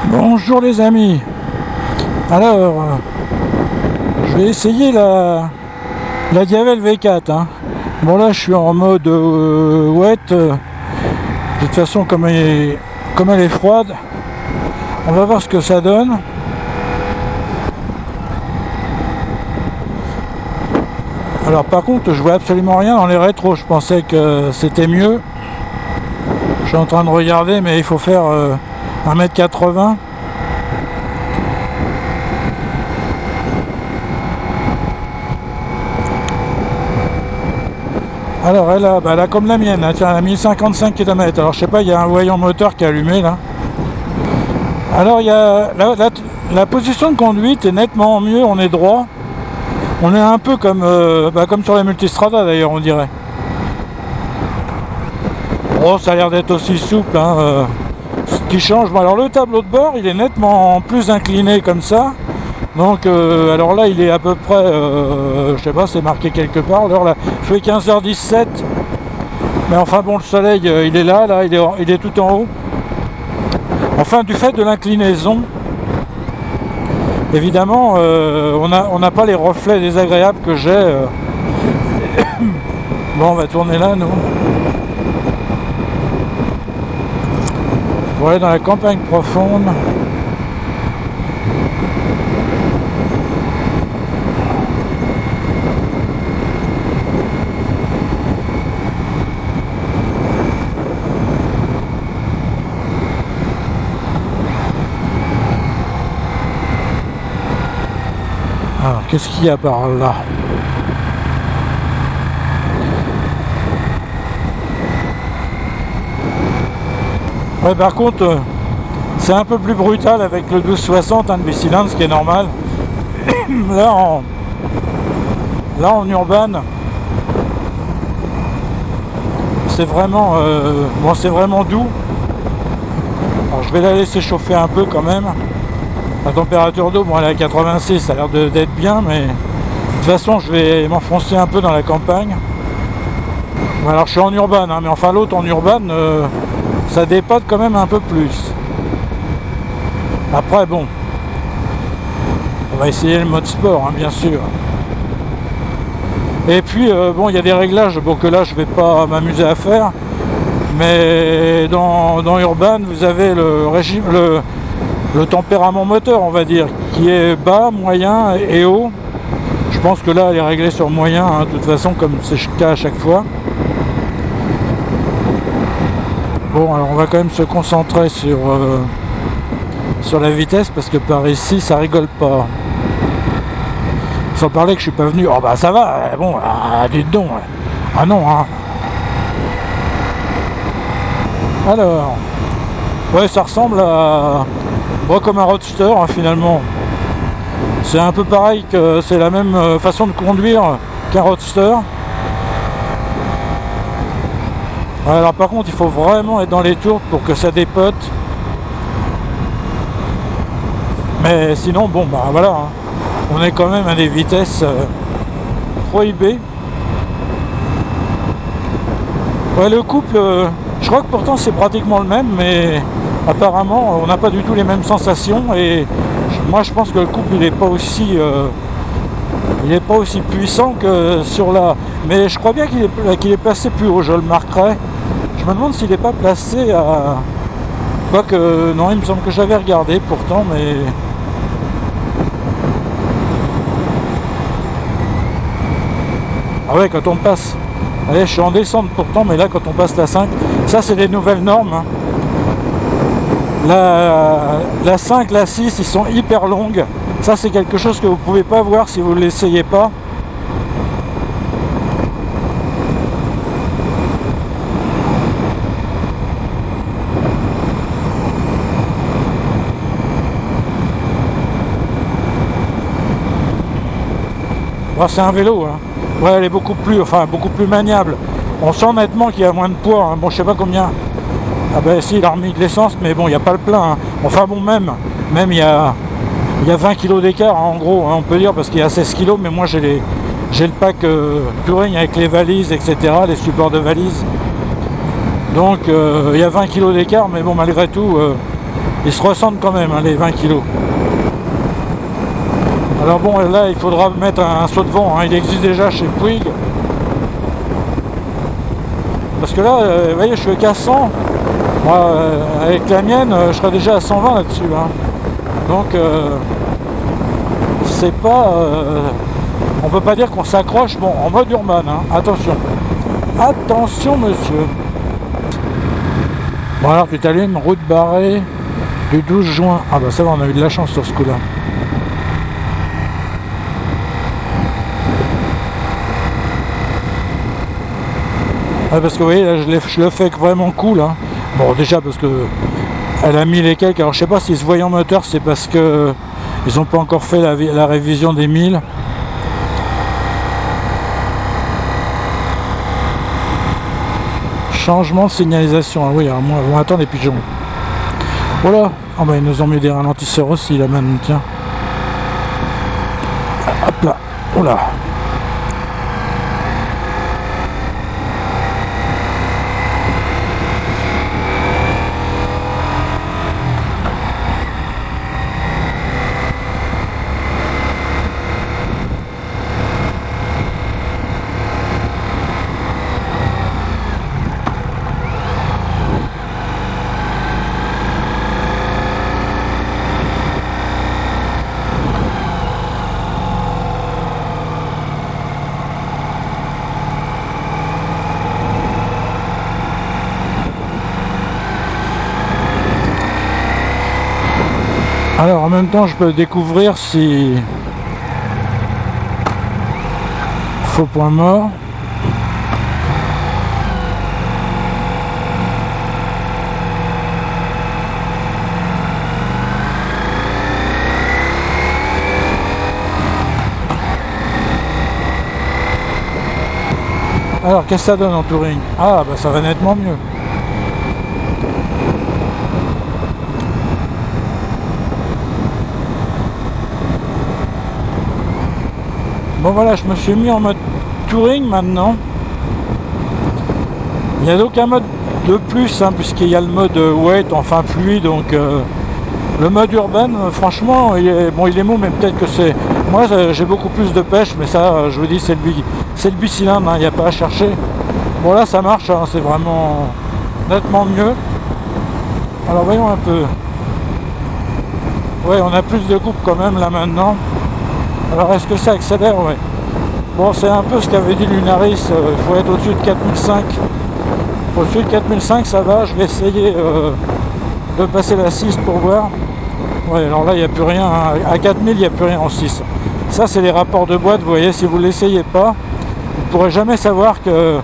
Bonjour les amis. Alors, je vais essayer la Gavel V4. Hein. Bon là, je suis en mode wet. De toute façon, comme elle est froide, on va voir ce que ça donne. Alors par contre, je vois absolument rien dans les rétros. Je pensais que c'était mieux. Je suis en train de regarder, mais il faut faire 1m80. Alors elle a comme la mienne, hein, tiens, elle a 1055 km. Alors je sais pas, il y a un voyant moteur qui est allumé là. Alors il y a la position de conduite est nettement mieux, on est droit. On est un peu comme sur la multistrada d'ailleurs, on dirait. Oh, ça a l'air d'être aussi souple, hein, ce qui change. Bon, alors le tableau de bord, il est nettement plus incliné comme ça. Donc, alors là, il est à peu près, je sais pas, c'est marqué quelque part. L'heure là, il fait 15h17. Mais enfin bon, le soleil, il est là, il est tout en haut. Enfin, du fait de l'inclinaison, évidemment, on n'a pas les reflets désagréables que j'ai. Bon, on va tourner là, nous. Pour aller dans la campagne profonde. Alors, qu'est-ce qu'il y a par là? Ouais, par contre, c'est un peu plus brutal avec le 1260 de bicylindre, ce qui est normal. Là en urban, c'est vraiment, c'est vraiment doux. Alors, je vais la laisser chauffer un peu quand même. La température d'eau, bon, elle est à 86, ça a l'air d'être bien, mais de toute façon, je vais m'enfoncer un peu dans la campagne. Bon, alors, je suis en urban, hein, mais enfin, l'autre en urban, ça dépote quand même un peu plus. Après, bon, on va essayer le mode sport, hein, bien sûr. Et puis, bon, il y a des réglages que là, je vais pas m'amuser à faire. Mais dans Urban, vous avez le régime, le tempérament moteur, on va dire, qui est bas, moyen et haut. Je pense que là, elle est réglée sur moyen, hein, de toute façon, comme c'est le cas à chaque fois. Bon, alors on va quand même se concentrer sur la vitesse, parce que par ici, ça rigole pas. Sans parler que je suis pas venu. Oh bah ça va, bon, dites donc. Ah non, hein. Alors, ouais, ça ressemble à... Bon, comme un roadster, hein, finalement. C'est un peu pareil, que c'est la même façon de conduire qu'un roadster. Ouais, alors par contre, il faut vraiment être dans les tours pour que ça dépote. Mais sinon, bon, bah voilà, hein. On est quand même à des vitesses prohibées. Ouais, le couple, je crois que pourtant c'est pratiquement le même, mais apparemment on n'a pas du tout les mêmes sensations. Et moi je pense que le couple il n'est pas aussi puissant que sur la... Mais je crois bien qu'il est placé plus haut, je le marquerai. Je me demande s'il n'est pas placé à... Quoique, non, il me semble que j'avais regardé pourtant, mais... Ah ouais, quand on passe... Allez, je suis en descente pourtant, mais là, quand on passe la 5... Ça, c'est les nouvelles normes. Hein. La 5, la 6, ils sont hyper longues. Ça, c'est quelque chose que vous pouvez pas voir si vous ne l'essayez pas. Bon, c'est un vélo, hein. Ouais, elle est beaucoup plus maniable. On sent nettement qu'il y a moins de poids, hein. Bon, je sais pas combien. Ah ben si, il a remis de l'essence, mais bon, il n'y a pas le plein, hein. Enfin bon, même il y a 20 kg d'écart, hein, en gros, hein, on peut dire, parce qu'il y a 16 kg, mais moi j'ai le pack Touring avec les valises, etc., les supports de valises. Donc il y a 20 kg d'écart, mais bon, malgré tout, ils se ressentent quand même, hein, les 20 kilos. Alors bon, là, il faudra mettre un saut de vent, hein, il existe déjà chez Puig. Parce que là, vous voyez, je suis qu'à 100. Moi, avec la mienne, je serais déjà à 120 là-dessus. Hein. Donc, c'est pas... on peut pas dire qu'on s'accroche. Bon, en mode urbain, hein. Attention. Attention, monsieur. Bon, alors, tu t'allumes, route barrée du 12 juin. Ah bah ça va, on a eu de la chance sur ce coup-là. Ouais, parce que vous voyez, là, je le fais vraiment cool. Hein. Bon, déjà parce que elle a mis les quelques. Alors, je sais pas si ce voyant moteur, c'est parce que ils n'ont pas encore fait la révision des 1000. Changement de signalisation. Ah oui, alors moi, on attend les pigeons. Voilà. Oh bah, ils nous ont mis des ralentisseurs aussi, là, maintenant, tiens. Hop là. Oh là. Alors en même temps je peux découvrir si faux point mort. Alors qu'est-ce que ça donne en touring? Ah bah ça va nettement mieux. Bon voilà, je me suis mis en mode touring maintenant. Il n'y a donc un mode de plus, hein, puisqu'il y a le mode wet, enfin pluie, donc le mode urbain, franchement, il est mou, mais peut-être que c'est... Moi, j'ai beaucoup plus de pêche, mais ça, je vous dis, c'est le bicylindre, hein, il n'y a pas à chercher. Bon là, ça marche, hein, c'est vraiment nettement mieux. Alors voyons un peu. Ouais, on a plus de coupe quand même là maintenant. Alors est-ce que ça accélère? Ouais. Bon, c'est un peu ce qu'avait dit Lunaris, il faut être au-dessus de 4005. Au-dessus de 4005 ça va, je vais essayer de passer la 6 pour voir. Ouais, alors là il n'y a plus rien, hein. À 4000 il n'y a plus rien en 6. Ça c'est les rapports de boîte, vous voyez, si vous ne l'essayez pas, vous ne pourrez jamais savoir que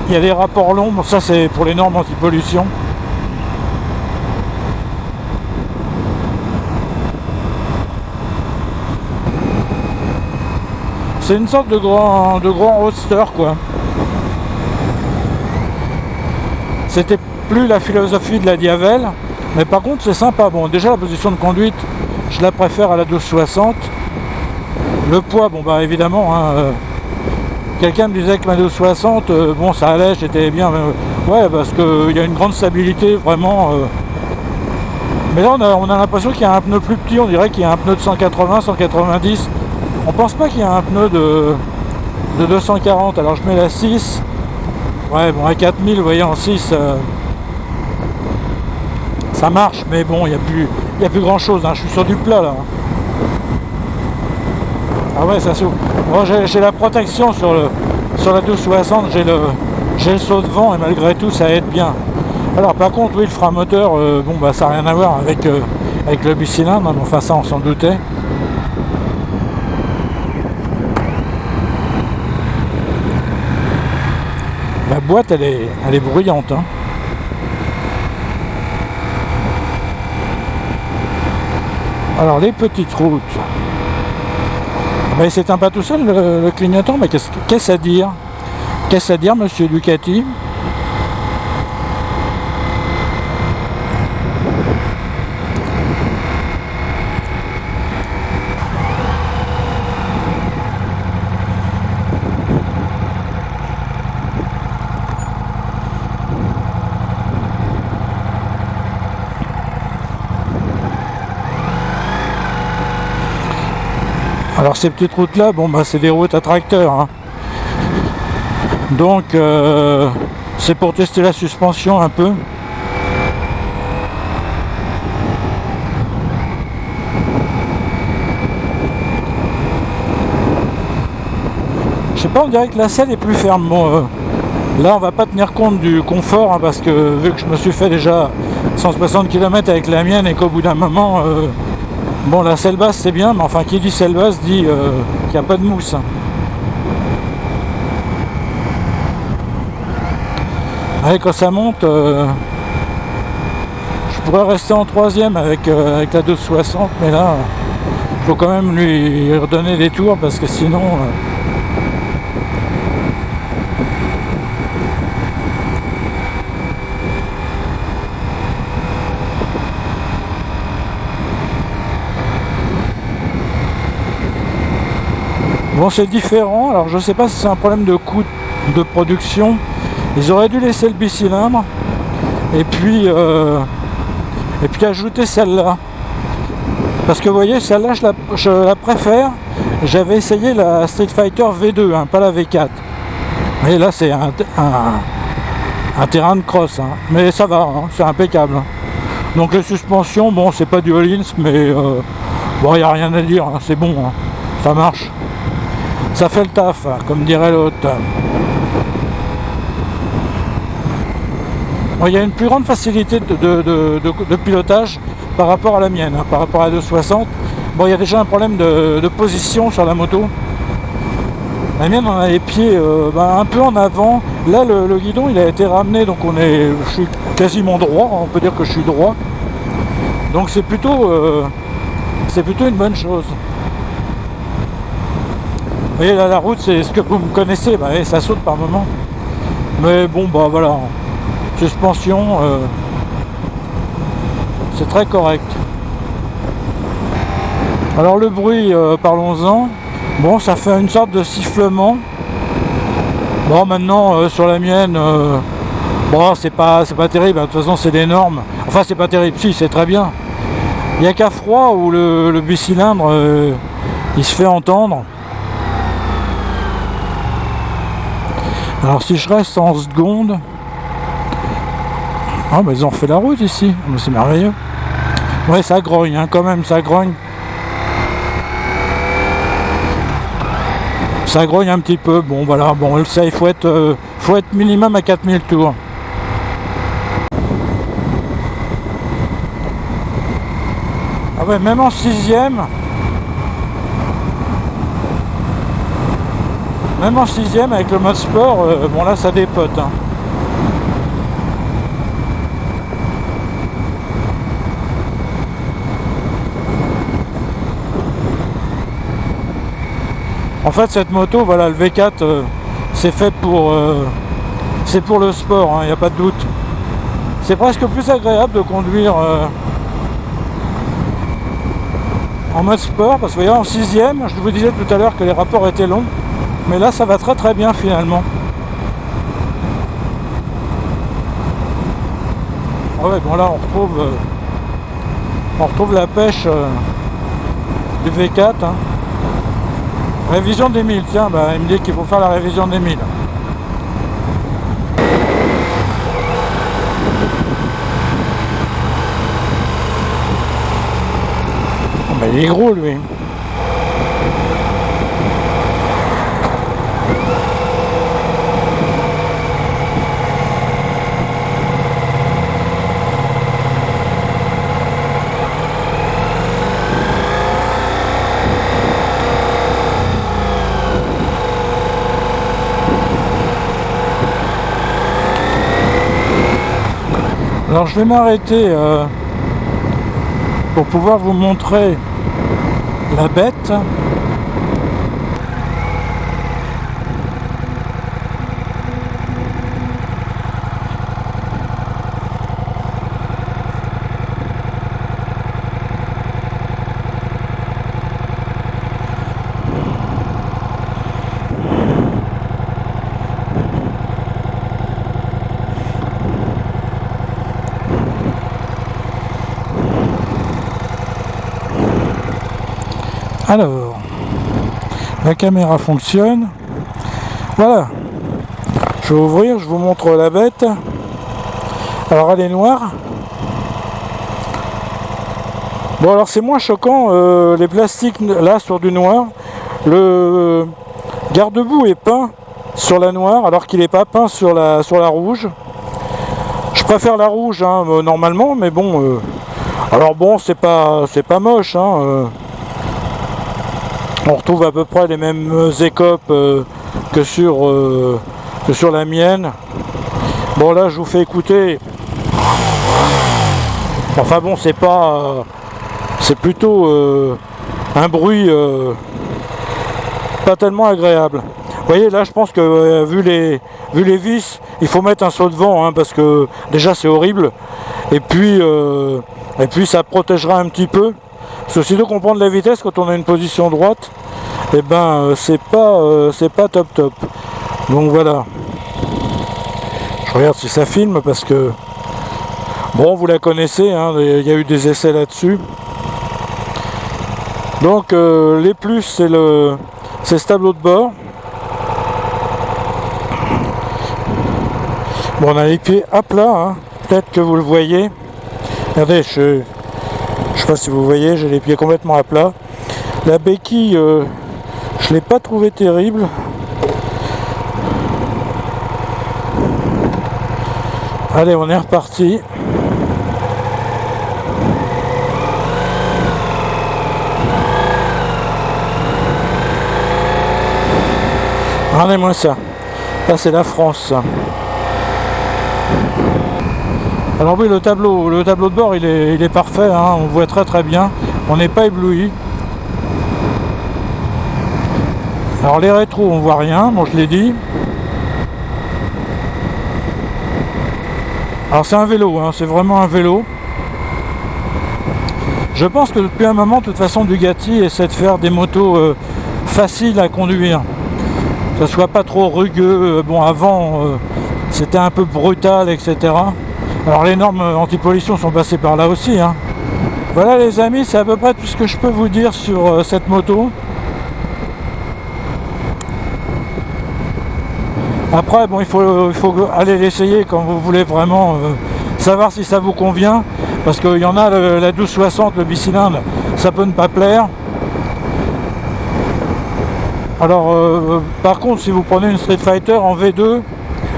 il y a des rapports longs. Bon, ça c'est pour les normes anti-pollution. C'est une sorte de grand roadster quoi. C'était plus la philosophie de la Diavel, mais par contre c'est sympa. Bon, déjà la position de conduite, je la préfère à la 1260. Le poids, bon bah évidemment, hein, quelqu'un me disait que ma 1260, bon ça allait, j'étais bien, ouais, parce qu'il y a une grande stabilité vraiment. Mais là on a l'impression qu'il y a un pneu plus petit, on dirait qu'il y a un pneu de 180, 190. On pense pas qu'il y a un pneu de 240. Alors je mets la 6. Ouais, bon, à 4000, vous voyez, en 6, ça marche, mais bon, il n'y a plus grand chose, hein. Je suis sur du plat là. Ah ouais, ça s'ouvre. Bon, j'ai la protection sur la 1260, j'ai le saut de vent, et malgré tout ça aide bien. Alors par contre, oui, le frein moteur, bon bah ça n'a rien à voir avec le bicylindre, hein, mais enfin ça on s'en doutait. La boîte elle est bruyante, hein. Alors les petites routes, ben, il s'éteint pas tout seul le clignotant, mais qu'est-ce à dire? Qu'est-ce à dire, monsieur Ducati? Alors ces petites routes là, bon bah c'est des routes à tracteur, hein. Donc c'est pour tester la suspension un peu. Je sais pas, on dirait que la selle est plus ferme. Bon, là on va pas tenir compte du confort, hein, parce que vu que je me suis fait déjà 160 km avec la mienne et qu'au bout d'un moment, bon la selle basse c'est bien, mais enfin qui dit selle basse dit qu'il n'y a pas de mousse. Ouais, quand ça monte, je pourrais rester en troisième avec la 1260, mais là il faut quand même lui redonner des tours parce que sinon... Bon, c'est différent. Alors je sais pas si c'est un problème de coût de production. Ils auraient dû laisser le bicylindre et puis ajouter celle-là. Parce que vous voyez, celle-là je la préfère. J'avais essayé la Street Fighter V2, hein, pas la V4. Et là c'est un terrain de cross, hein. Mais ça va, hein, c'est impeccable. Donc les suspensions, bon c'est pas du Hollins, mais bon il n'y a rien à dire, hein, c'est bon, hein, ça marche. Ça fait le taf, comme dirait l'autre. Bon, il y a une plus grande facilité de pilotage par rapport à la mienne, hein, par rapport à la 260. Bon, il y a déjà un problème de position sur la moto. La mienne, on a les pieds un peu en avant. Là, le guidon, il a été ramené, donc je suis quasiment droit. On peut dire que je suis droit. Donc c'est plutôt une bonne chose. Vous voyez, là, la route, c'est ce que vous me connaissez, bah, ça saute par moment. Mais bon, bah voilà, suspension, c'est très correct. Alors le bruit, parlons-en. Bon, ça fait une sorte de sifflement. Bon, maintenant, sur la mienne, bon, c'est pas terrible, de toute façon, c'est des normes. Enfin, c'est pas terrible, si, c'est très bien. Il n'y a qu'à froid où le bicylindre, il se fait entendre. Alors si je reste en seconde... Ah bah ils ont refait la route ici, c'est merveilleux. Ouais, ça grogne, hein, quand même, ça grogne. Ça grogne un petit peu, bon voilà, bon ça il faut être minimum à 4000 tours. Ah ouais, même en sixième... Même en sixième avec le mode sport, bon là ça dépote, hein. En fait cette moto, voilà, le V4, c'est fait pour c'est pour le sport, il n'y a pas de doute. C'est presque plus agréable de conduire en mode sport, parce que vous voyez en sixième, je vous disais tout à l'heure que les rapports étaient longs. Mais là ça va très très bien finalement. Ah ouais, bon là on retrouve la pêche du V4, hein. Révision des 1000, tiens, bah, il me dit qu'il faut faire la révision des 1000. Oh, bah, il est gros lui. Alors je vais m'arrêter pour pouvoir vous montrer la bête. Alors, La caméra fonctionne. Voilà. Je vais ouvrir, je vous montre la bête. Alors elle est noire. Bon alors c'est moins choquant, les plastiques là sur du noir. Le garde-boue est peint sur la noire alors qu'il n'est pas peint sur la rouge. Je préfère la rouge hein, normalement, mais bon. Alors bon, c'est pas moche. Hein, on retrouve à peu près les mêmes écopes que sur la mienne. Bon là, je vous fais écouter. Enfin bon, c'est pas, c'est plutôt un bruit pas tellement agréable. Vous voyez là, je pense que vu les vis, il faut mettre un saut de vent hein, parce que déjà c'est horrible. Et puis ça protégera un petit peu. Parce que aussitôt qu'on prend de la vitesse quand on a une position droite, et ben c'est pas top. Donc voilà. Je regarde si ça filme parce que bon, vous la connaissez, hein, il y a eu des essais là-dessus. Donc les plus, c'est ce tableau de bord. Bon, on a les pieds à plat, hein. Peut-être que vous le voyez. Regardez, je sais pas si vous voyez, j'ai les pieds complètement à plat. La béquille, je l'ai pas trouvé terrible. Allez, on est reparti. Regardez-moi ça. Là, c'est la France. Alors oui, le tableau de bord, il est parfait. Hein, on voit très bien. On n'est pas ébloui. Alors les rétros, on voit rien. Bon, je l'ai dit. Alors c'est un vélo, hein, c'est vraiment un vélo. Je pense que depuis un moment, de toute façon, Bugatti essaie de faire des motos faciles à conduire. Que ce soit pas trop rugueux. Bon, avant, c'était un peu brutal, etc. Alors les normes anti-pollution sont passées par là aussi. Hein. Voilà les amis, c'est à peu près tout ce que je peux vous dire sur cette moto. Après, bon, il faut aller l'essayer quand vous voulez vraiment savoir si ça vous convient. Parce qu'il y en a, la 1260, le bicylindre, ça peut ne pas plaire. Alors, par contre, si vous prenez une Street Fighter en V2,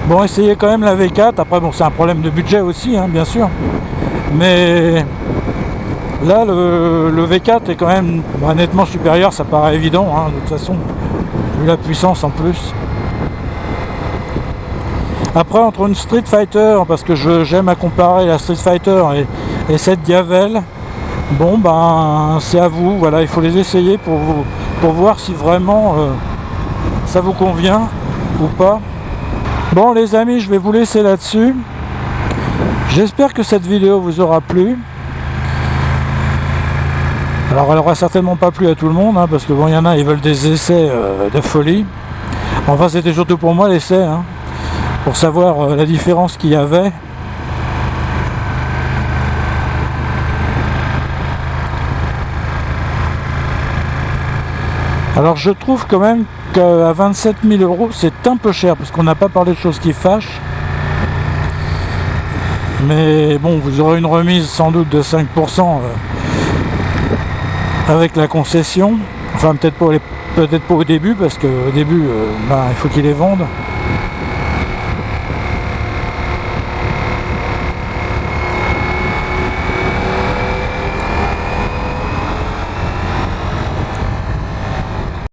bon, essayez quand même la V4. Après, bon, c'est un problème de budget aussi, hein, bien sûr. Mais là, le V4 est quand même nettement supérieur, ça paraît évident, hein, de toute façon, vu la puissance en plus. Après, entre une Street Fighter, parce que j'aime à comparer la Street Fighter et cette Diavel, bon, ben, c'est à vous. Voilà, il faut les essayer pour voir si vraiment ça vous convient ou pas. Bon les amis, je vais vous laisser là-dessus. J'espère que cette vidéo vous aura plu. Alors elle aura certainement pas plu à tout le monde, hein, parce que bon, il y en a, ils veulent des essais de folie. Enfin, c'était surtout pour moi l'essai, hein, pour savoir la différence qu'il y avait. Alors je trouve quand même qu'à 27 000 €, c'est un peu cher, parce qu'on n'a pas parlé de choses qui fâchent. Mais bon, vous aurez une remise sans doute de 5% avec la concession. Enfin, peut-être pas au début, parce qu'au début, il faut qu'ils les vendent.